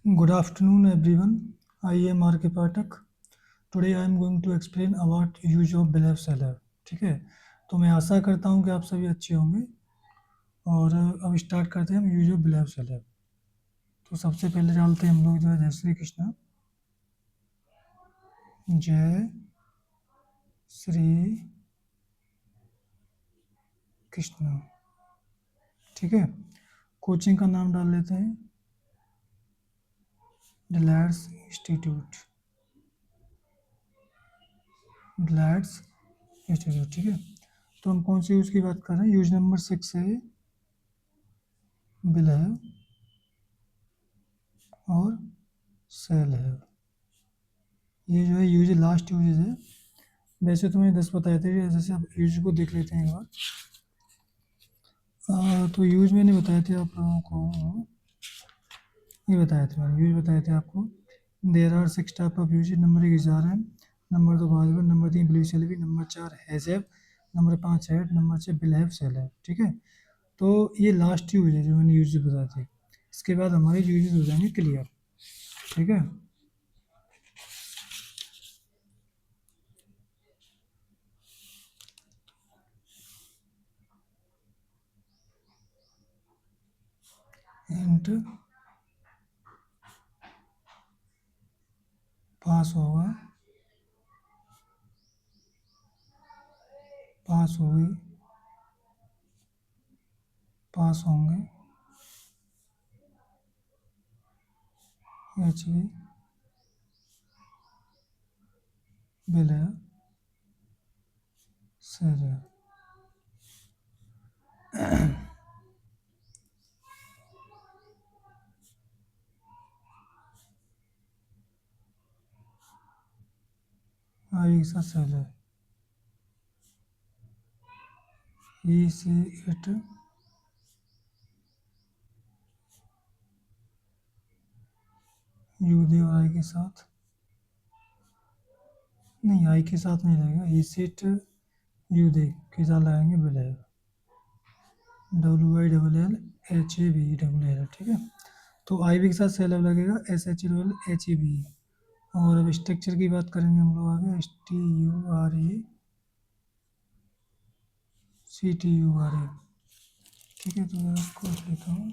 Good afternoon, everyone. I am R. K. Pathak. Today I am going to explain about use of bill seller. ठीक है, तो मैं आशा करता हूँ कि आप सभी अच्छे होंगे और अब स्टार्ट करते हैं हम यूज ऑफ बिल सेलर. तो सबसे पहले डालते हैं हम लोग जो है जय श्री कृष्ण. जय श्री कृष्ण. ठीक है, कोचिंग का नाम डाल लेते हैं डिलैट्स इंस्टीट्यूट. डिलैट्स इंस्टीट्यूट. ठीक है, तो हम कौन से यूज़ की बात कर रहे हैं? यूज नंबर 6 है बिल है और सेल है. ये जो है यूज लास्ट यूजेज है. वैसे तो मैंने 10 बताए थे, जैसे आप यूज को देख लेते हैं एक बार. तो यूज मैंने बताए थे आप लोगों को, ये बताए थे मैंने, यूज बताए थे आपको. There are 6 type of use. Number 1 is are है, नंबर 2 बाजवर, नंबर 3 बिलीव shall be, number 4 has, number 5 had, number 6 will have shall है. ठीक है, तो ये लास्ट यूज है जो मैंने यूज बताए थे. इसके बाद हमारे यूजेस हो जाएंगे क्लियर. ठीक है, इंट पास होगा, पास होगी, पास होंगे, एच बी बिल है सेल है. आई के साथ सेल है. ई से इट यू दे और आई के साथ नहीं, आई के साथ नहीं रहेगा. ई से इट यू दे के साथ लगाएंगे बिल है. W I double L H A B double L. ठीक है, तो आई बी के साथ सेल लगेगा S H double H A B. और अब स्ट्रक्चर की बात करेंगे हम लोग आगे. S T U R A C T U R A. ठीक है, तो मैं इसको लेता हूँ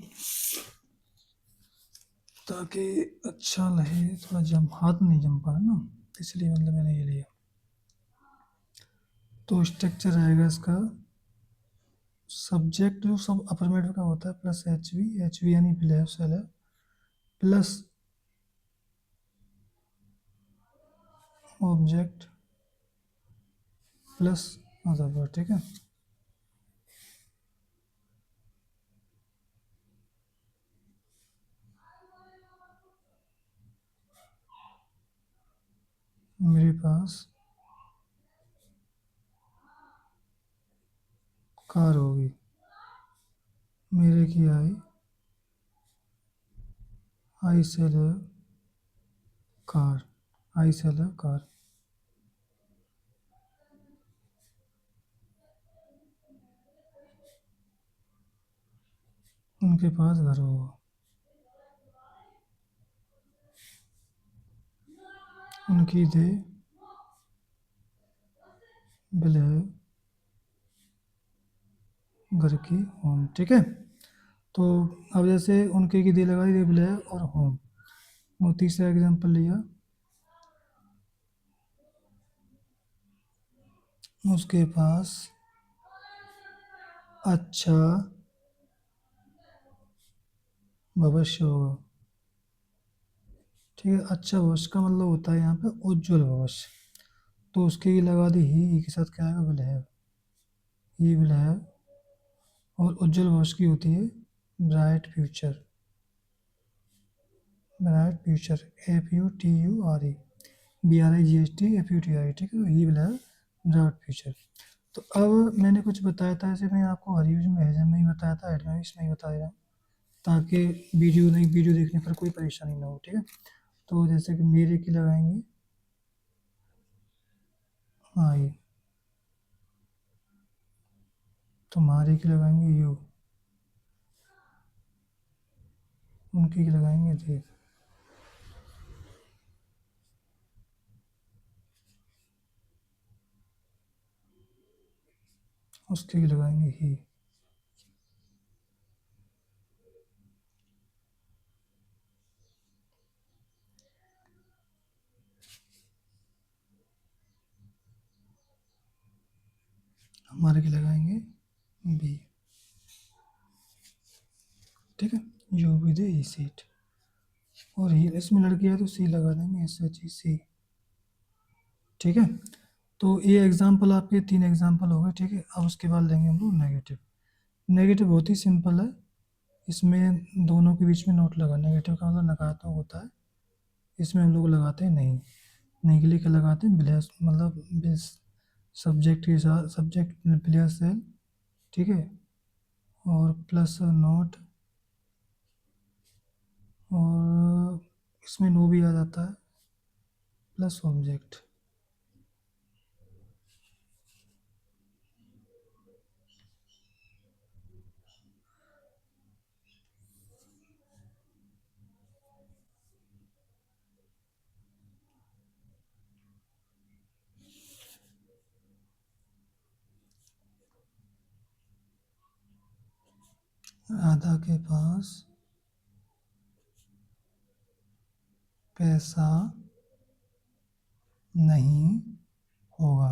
ताकि अच्छा लगे. थोड़ा जम हाथ नहीं जम पा ना, इसलिए मतलब मैंने ये लिया. तो स्ट्रक्चर आएगा इसका, सब्जेक्ट जो सब अफर्मेटिव का होता है प्लस एच वी यानी बिल सेल है, plus object plus other word. ठीक है, मेरे पास कार होगी. मेरे की आई सेल है कार. आई सेल है कार. उनके पास घर होगा. उनकी दे बिल है घर की होम. ठीक है, तो अब जैसे उनके की दे लगाई दे बिल है और होम. वो तीसरा एग्जांपल लिया, उसके पास अच्छा भविष्य होगा. ठीक है, अच्छा भविष्य का मतलब होता है यहाँ पे उज्जवल भविष्य. तो उसके ही लगा दी ही के साथ क्या आएगा will have. He will have. और उज्जवल भविष्य की होती है bright future. Bright future F U T U R E B R I G H T F U T I. ठीक है, he will have bright future. तो अब मैंने कुछ बताया था, ऐसे मैं आपको हर यूज में हेजन में ही बताया था, एड में इसमें ही बताया, ताकि वीडियो देखने पर कोई परेशानी ना हो. ठीक है, तो जैसे कि मेरे की लगाएंगे आई, तुम्हारे की लगाएंगे यू, उनकी की लगाएंगे दे. उसके लिए लगाएंगे ही। हमारे के लगाएंगे बी। ठीक है, यू भी दे ई सीट, और ही इसमें लड़की है तो सी लगा देंगे, एस एच ई सी। ठीक है, तो ये एग्जाम्पल आपके 3 एग्जाम्पल हो गए। ठीक है, अब उसके बाद लेंगे हम लोग नेगेटिव। नेगेटिव बहुत ही सिंपल है, इसमें दोनों के बीच में नोट लगा। नेगेटिव का मतलब नकारात्मक होता है, इसमें हम लोग लगाते हैं नहीं। नहीं के लिए क्या लगाते हैं, बिलियस, मतलब बिस सब्जेक्ट के साथ, सब्जेक्ट बिलियस सेल। ठीक है, और प्लस नोट, और इसमें नो भी आ जाता है, प्लस ऑब्जेक्ट। राधा के पास पैसा नहीं होगा।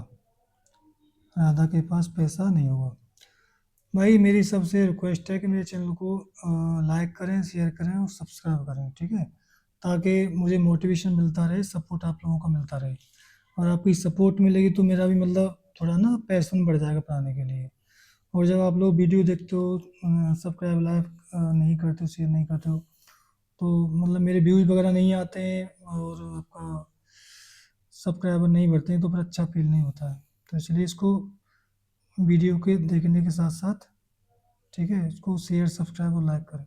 राधा के पास पैसा नहीं होगा। भाई मेरी सबसे रिक्वेस्ट है कि मेरे चैनल को लाइक करें, शेयर करें और सब्सक्राइब करें। ठीक है, ताकि मुझे मोटिवेशन मिलता रहे, सपोर्ट आप लोगों का मिलता रहे। और आपकी सपोर्ट मिलेगी तो मेरा भी मतलब थोड़ा ना पैशन बढ़ जाएगा पढ़ाने के लिए। और जब आप लोग वीडियो देखते हो, सब्सक्राइब लाइक नहीं करते हो, शेयर नहीं करते हो, तो मतलब मेरे व्यूज़ वगैरह नहीं आते हैं, और आपका सब्सक्राइबर नहीं बढ़ते हैं, तो फिर अच्छा फील नहीं होता है। तो इसलिए इसको वीडियो के देखने के साथ साथ, ठीक है, इसको शेयर सब्सक्राइब और लाइक करें।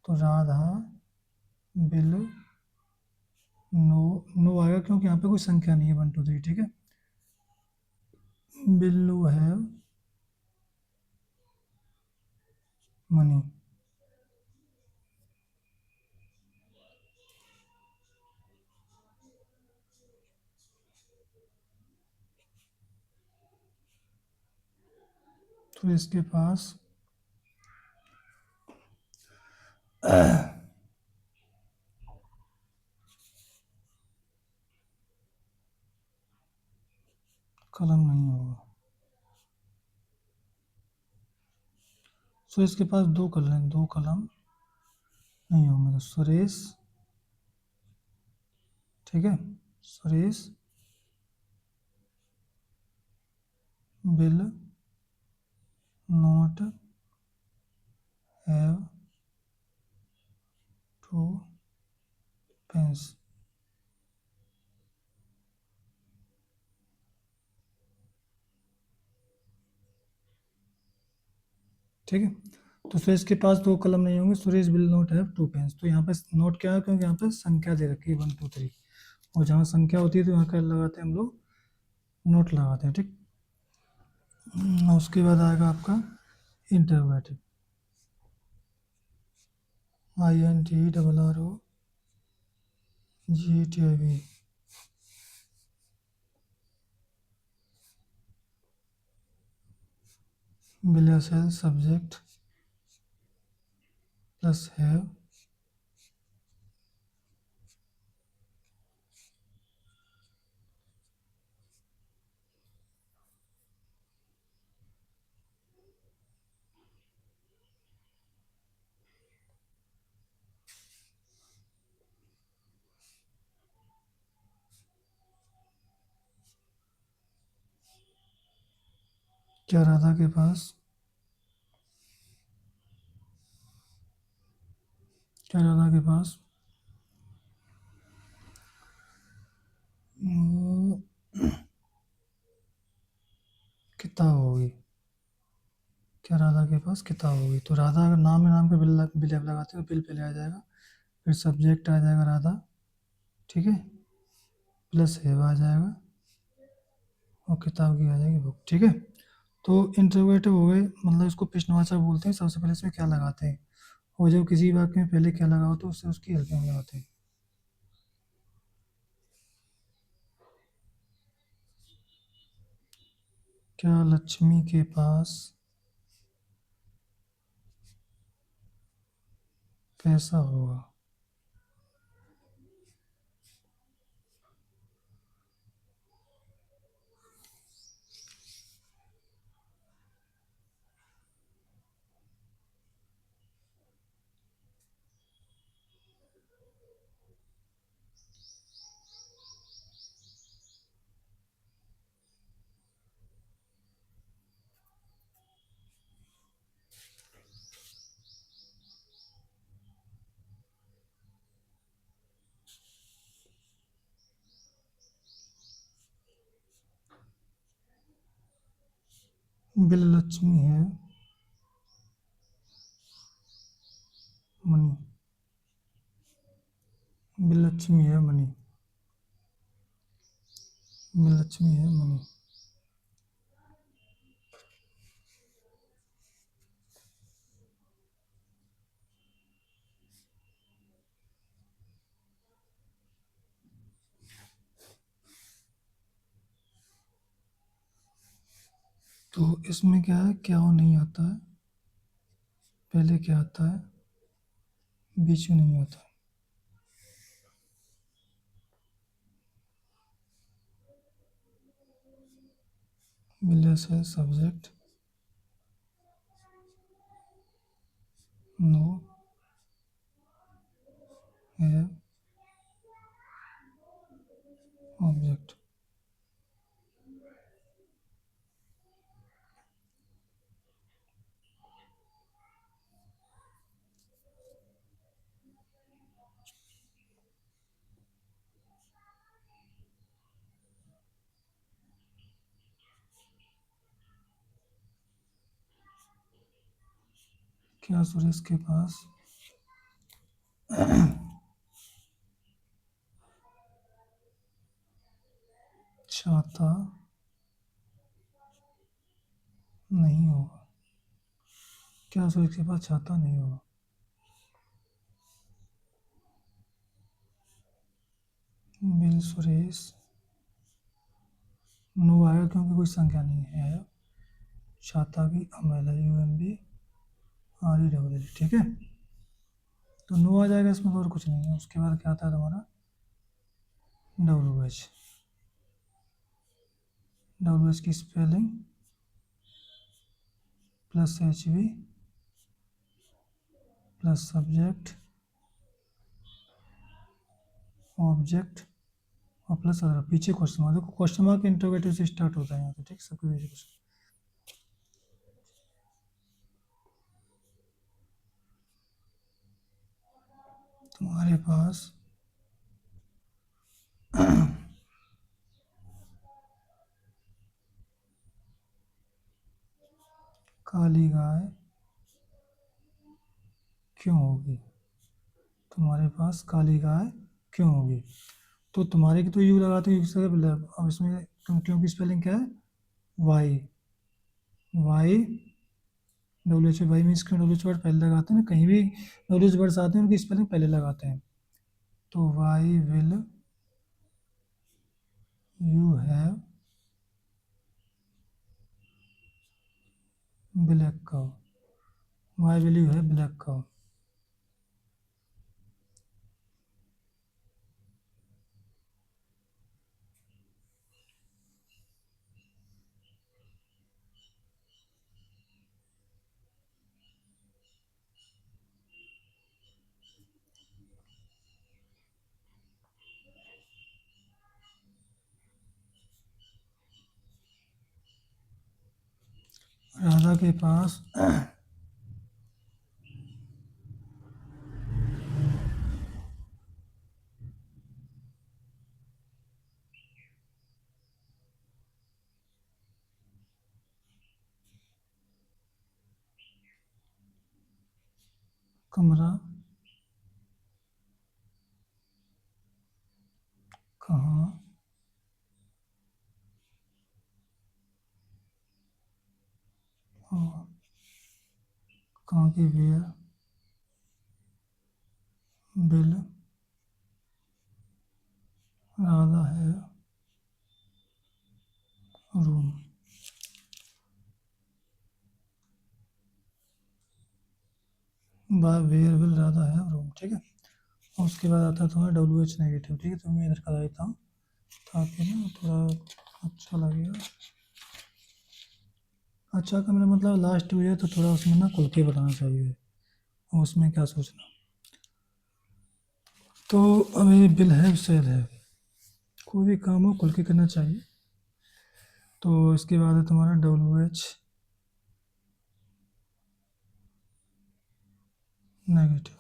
तो राधा बिल नो, नो आएगा क्योंकि यहाँ पे कोई संख्या नहीं है, 1 2 3। ठीक है, बिल नो हैव मनी। तो इसके पास कलम नहीं होगा। सो इसके पास 2 कलम, 2 कलम नहीं होंगे। तो सुरेश, ठीक है, Suresh will not have 2 pens. ठीक है, तो सुरेश के पास 2 कलम नहीं होंगे। Suresh will not have 2 pens. तो यहाँ पे नोट क्या है, क्योंकि यहाँ पे संख्या दे रखी है 1 2 3, और जहाँ संख्या होती है तो यहाँ क्या लगाते हैं हम लोग, नोट लगाते हैं। ठीक, उसके बाद आएगा आपका इंटरोगेटिव। INTRROGETIV। बिलियस सब्जेक्ट प्लस हैव, क्या राधा के पास, क्या राधा के पास किताब होगी। क्या राधा के पास किताब होगी। तो राधा अगर नाम है, नाम के बिल बिल आप लगाते हो, बिल पहले आ जाएगा, फिर सब्जेक्ट आ जाएगा राधा, ठीक है, प्लस हैव आ जाएगा, और किताब की आ जाएगी बुक। ठीक है, तो इंटरोगेटिव हो गए, मतलब इसको प्रश्नवाचक बोलते हैं। सबसे पहले इसमें क्या लगाते हैं, और जब किसी वाक्य में पहले क्या लगा हो तो उससे उसकी हेल्पिंग लगाते हैं। क्या लक्ष्मी के पास पैसा होगा? बिल लक्ष्मी है मनी। बिल लक्ष्मी है मनी। बिल लक्ष्मी है मनी। तो इसमें क्या है, क्या वो नहीं आता है, पहले क्या आता है, बीच में नहीं आता। बिलेस है सब्जेक्ट, नो है ऑब्जेक्ट। क्या सुरेश के पास छाता नहीं होगा? क्या सुरेश के पास छाता नहीं होगा? बिल सुरेश, नो आएगा क्योंकि कोई संख्या नहीं है। छाता की अम्ब्रेला, UMBRELL, ठीक है। तो नो आ जाएगा इसमें, तो और कुछ नहीं है। उसके बाद क्या आता है तुम्हारा, WH। WH की spelling plus HV plus subject object और प्लस अदर, पीछे क्वेश्चन मार्क। देखो क्वेश्चन मार्क इंटरोगेटिव से स्टार्ट होता है यहाँ पे, ठीक, सबके पीछे क्वेश्चन। तुम्हारे पास काली गाय क्यों होगी? तुम्हारे पास काली गाय क्यों होगी? तो तुम्हारे की तो यू लगाते हो, अब इसमें क्यों की स्पेलिंग क्या है, why. Why WH, why means क्यों WH वर्ड पहले लगाते हैं ना, कहीं भी WH वर्ड्स आते हैं उनकी स्पेलिंग पहले लगाते हैं। तो why will you have black cow. Why will you have black cow. Radha के पास कमरा कहाँ और कहाँ की वेयर बिल राधा है रूम। वेयर विल ज़्यादा है रूम, ठीक है। और उसके बाद आता है तुम्हारा डब्ल्यू एच नेगेटिव, ठीक है। तो मैं इधर का देता हूँ ताकि ना थोड़ा अच्छा लगेगा। अच्छा का मेरा मतलब लास्ट हो जाए तो थोड़ा उसमें ना खुल के बताना चाहिए, उसमें क्या सोचना। तो अभी बिल है सैद है, कोई भी काम हो खुल के करना चाहिए। तो इसके बाद है तुम्हारा डब्ल्यू एच नेगेटिव।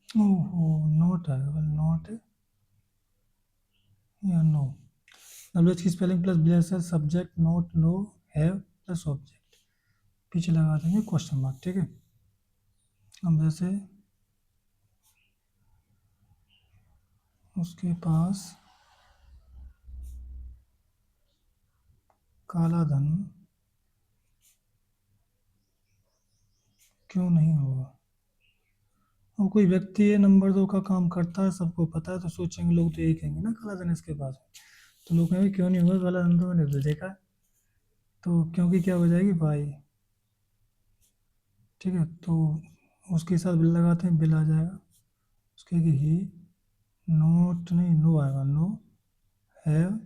ओहो, नोट है, नोट या नो। डब्ल्यू एच की स्पेलिंग प्लस ब्लेस है, subject note no have plus object, पीछे लगा देंगे क्वेश्चन मार्क, ठीक है। अब जैसे उसके पास काला धन क्यों नहीं होगा। और कोई व्यक्ति है नंबर 2 का काम करता है, सबको पता है, तो सोचेंगे लोग तो यही कहेंगे ना काला धन इसके पास है। तो लोग कहेंगे क्यों नहीं होगा काला धन, तो मैंने तो देखा है। तो क्योंकि क्या हो जाएगी भाई, ठीक है। तो उसके साथ बिल लगाते हैं, बिल आ जाएगा उसके कि ही नोट नहीं नो आएगा, नो हैव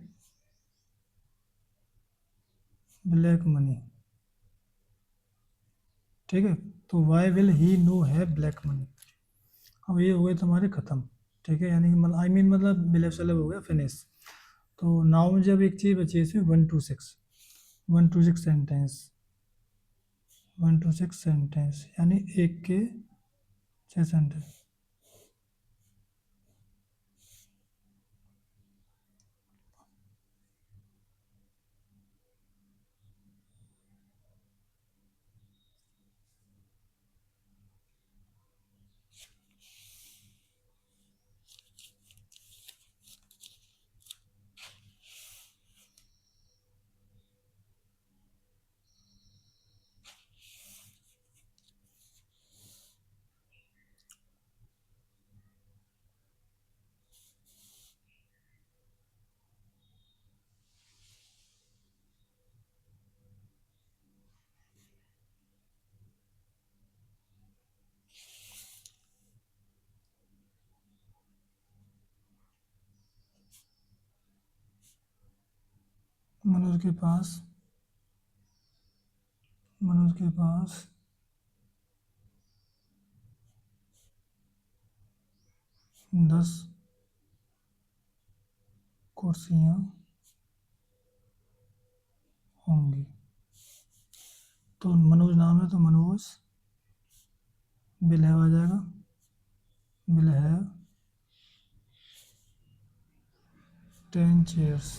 ब्लैक मनी, ठीक है। तो why will he no have black money. अब ये हो गए तुम्हारे ख़त्म, ठीक है। यानी कि मतलब आई मीन मतलब बिलेव सेलेब हो गया फिनिश। तो नाउ में जब एक चीज़ बची है इसमें 1 to 6, 1 to 6 sentence, 1 to 6 sentence यानी 1 के 6 सेंटेंस। मनोज के पास, मनोज के पास 10 कुर्सियाँ होंगी। तो मनोज नाम है तो मनोज बिल है आ जाएगा, बिल है 10 चेयर्स।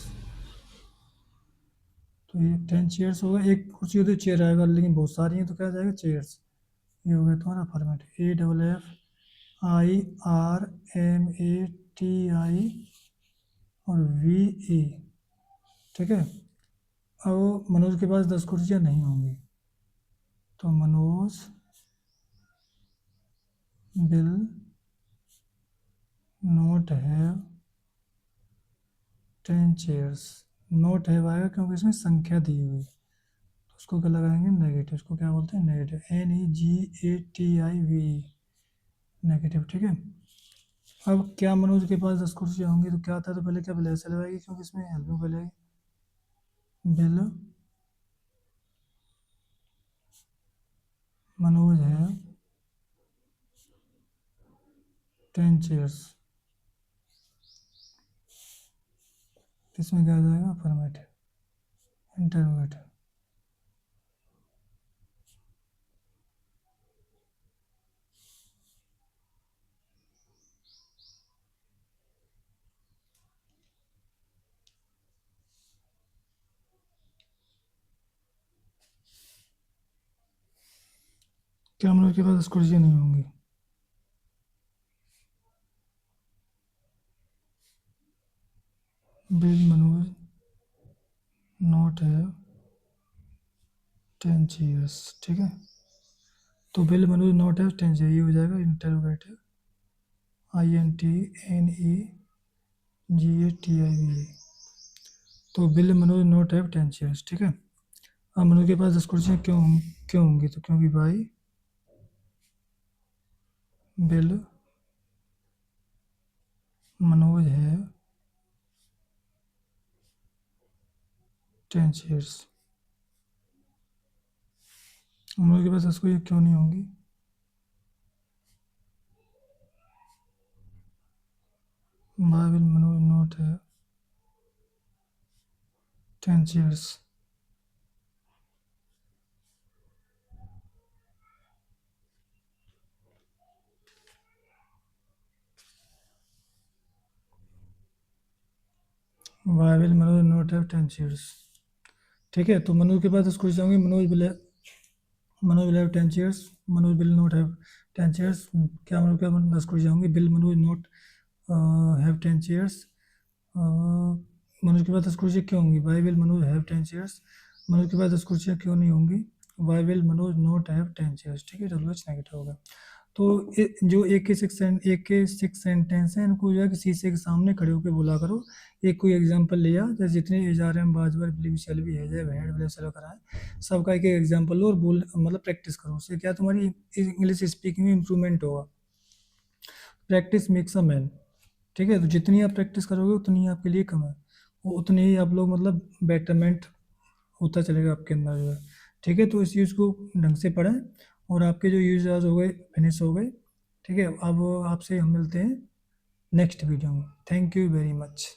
तो ये 10 चेयर्स होगा, एक कुर्सी हो तो चेयर आएगा, लेकिन बहुत सारी हैं तो क्या जाएगा चेयर्स। ये हो गया तुम्हारा फॉर्मेट AFFIRMATI और VE, ठीक है। अब मनोज के पास 10 कुर्सियाँ नहीं होंगी, तो Manoj bill note have 10 chairs. Note have आएगा क्योंकि इसमें संख्या दी हुई है, तो उसको क्या लगाएंगे नेगेटिव, उसको क्या बोलते हैं नेगेटिव, NEGATIVE, नेगेटिव, ठीक है। अब क्या मनोज के पास 10 कुर्सियाँ होंगी, तो क्या आता है, तो पहले क्या बिल ऐसे लगाएगी क्योंकि इसमें हेल्प पहले बिल मनोज है 10 चेयर्स, इसमें क्या आ जाएगा अफर्मेटिव, इंटरोगेटिव। क्या मनोज के पास 10 कुर्सियाँ नहीं होंगी? बिल मनोज नॉट है 10 चेयर्स, ठीक है। तो बिल मनोज नॉट है 10 चेयर, ये हो जाएगा इंटरोगेटिव INTNEGATIV। तो bill Manoj not have 10 chairs, ठीक है। अब मनोज के पास 10 कुर्सियाँ क्यों होंगी? तो क्योंकि भाई बिल मनोज है 10 चेयर्स। मनोज के पास 10 कुर्सियाँ क्यों नहीं होंगी? Why will Manoj not have 10 chairs? Why will Manoj not have 10 chairs? ठीक है, तो मनोज के पास 10 कुर्सियाँ होंगी। Manoj will have 10 chairs. Manoj will not have 10 chairs. क्या मनोज के पास 10 कुर्सियाँ होंगी? Will Manoj not have 10 chairs. Manoj के पास 10 कुर्सियाँ क्यों होंगी? Why will Manoj have 10 chairs. Manoj के पास 10 कुर्सियाँ क्यों नहीं होंगी? Why will Manoj not have 10 chairs, ठीक है। डब्ल्यू एच नेगेटिव होगा। तो जो एक के सिक्स सेंटेंस हैं, इनको जो है कि शीशे के सामने खड़े होकर बोला करो। एक कोई एग्जांपल लिया, जैसे जितने एजारम बाजवर बिलीव शैल भी है जय भेड़ बिलीव शैल कराए, सबका एक एक एग्जांपल लो और बोल मतलब प्रैक्टिस करो। उससे क्या तुम्हारी इंग्लिश स्पीकिंग में इंप्रूवमेंट होगा। प्रैक्टिस मेक्स अ मैन, ठीक है। तो जितनी आप प्रैक्टिस करोगे उतनी आपके लिए कम है, वो उतनी ही आप लोग मतलब बेटरमेंट होता चलेगा आपके अंदर जो है, ठीक है। तो इस यूज़ को ढंग से पढ़ें और आपके जो यूज आज हो गए फिनिश हो गए, ठीक है। अब आपसे हम मिलते हैं नेक्स्ट वीडियो में। Thank you very much.